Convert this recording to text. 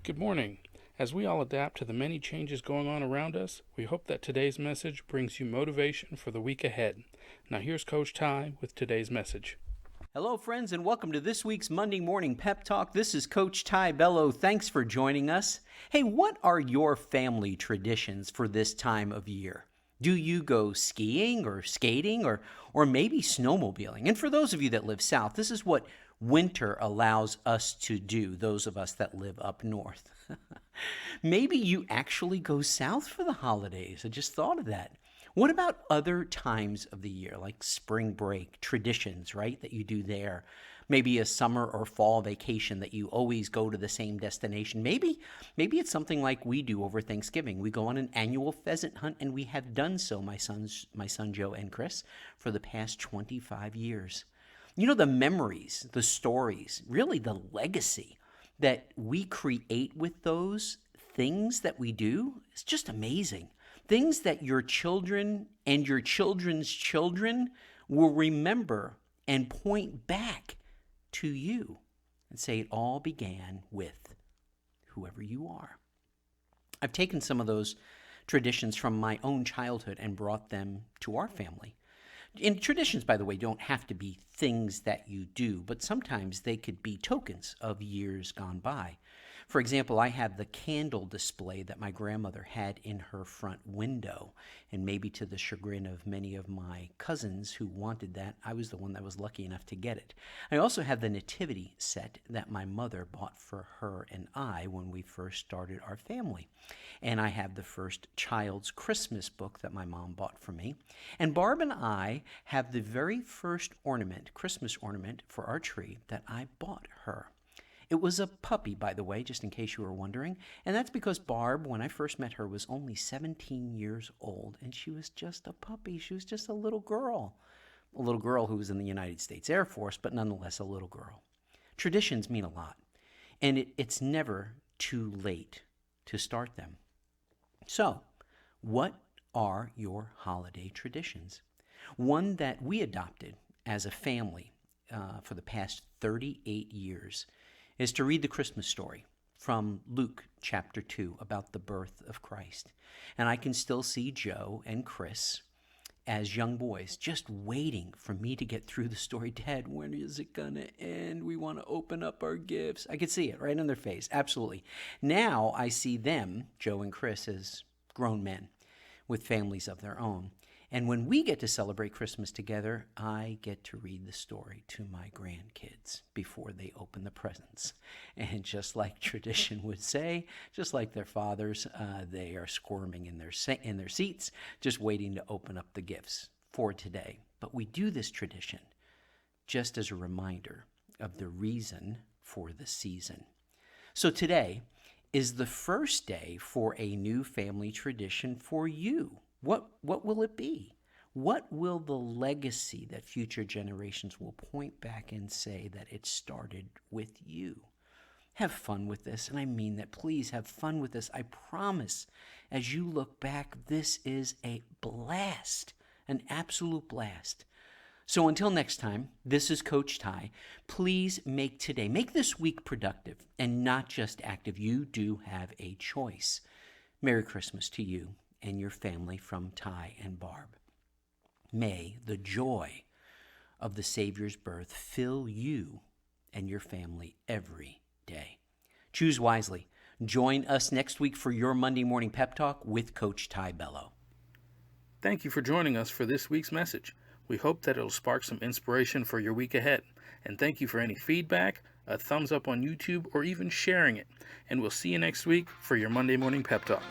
Good morning. As we all adapt to the many changes going on around us, we hope that today's message brings you motivation for the week ahead. Now here's Coach Ty with today's message. Hello, friends, and welcome to this week's Monday Morning Pep Talk. This is Coach Ty Bello. Thanks for joining us. Hey, what are your family traditions for this time of year? Do you go skiing or skating or maybe snowmobiling? And for those of you that live south, this is what winter allows us to do, those of us that live up north. Maybe you actually go south for the holidays. I just thought of that. What about other times of the year, like spring break, traditions, right, that you do there? Maybe a summer or fall vacation that you always go to the same destination. Maybe it's something like we do over Thanksgiving. We go on an annual pheasant hunt, and we have done so, my son Joe and Chris, for the past 25 years. You know, the memories, the stories, really the legacy that we create with those things that we do is just amazing. Things that your children and your children's children will remember and point back to you and say it all began with whoever you are. I've taken some of those traditions from my own childhood and brought them to our family. And traditions, by the way, don't have to be things that you do, but sometimes they could be tokens of years gone by. For example, I have the candle display that my grandmother had in her front window, and maybe to the chagrin of many of my cousins who wanted that, I was the one that was lucky enough to get it. I also have the nativity set that my mother bought for her and I when we first started our family. And I have the first child's Christmas book that my mom bought for me. And Barb and I have the very first Christmas ornament for our tree that I bought her. It was a puppy, by the way, just in case you were wondering. And that's because Barb, when I first met her, was only 17 years old, and she was just a puppy. She was just a little girl who was in the United States Air Force, but nonetheless a little girl. Traditions mean a lot, and it's never too late to start them. So, what are your holiday traditions? One that we adopted as a family for the past 38 years is to read the Christmas story from Luke chapter 2 about the birth of Christ. And I can still see Joe and Chris as young boys just waiting for me to get through the story. Dad, when is it going to end? We want to open up our gifts. I could see it right on their face. Absolutely. Now I see them, Joe and Chris, as grown men with families of their own. And when we get to celebrate Christmas together, I get to read the story to my grandkids before they open the presents. And just like tradition would say, just like their fathers, they are squirming in their seats, just waiting to open up the gifts for today. But we do this tradition just as a reminder of the reason for the season. So today is the first day for a new family tradition for you. What will it be? What will the legacy that future generations will point back and say that it started with you? Have fun with this, and I mean that. Please have fun with this. I promise, as you look back, this is a blast, an absolute blast. So until next time, this is Coach Ty. Please make this week productive and not just active. You do have a choice. Merry Christmas to you and your family from Ty and Barb. May the joy of the Savior's birth fill you and your family every day. Choose wisely. Join us next week for your Monday Morning Pep Talk with Coach Ty Bello. Thank you for joining us for this week's message. We hope that it'll spark some inspiration for your week ahead. And thank you for any feedback, a thumbs up on YouTube, or even sharing it. And we'll see you next week for your Monday Morning Pep Talk.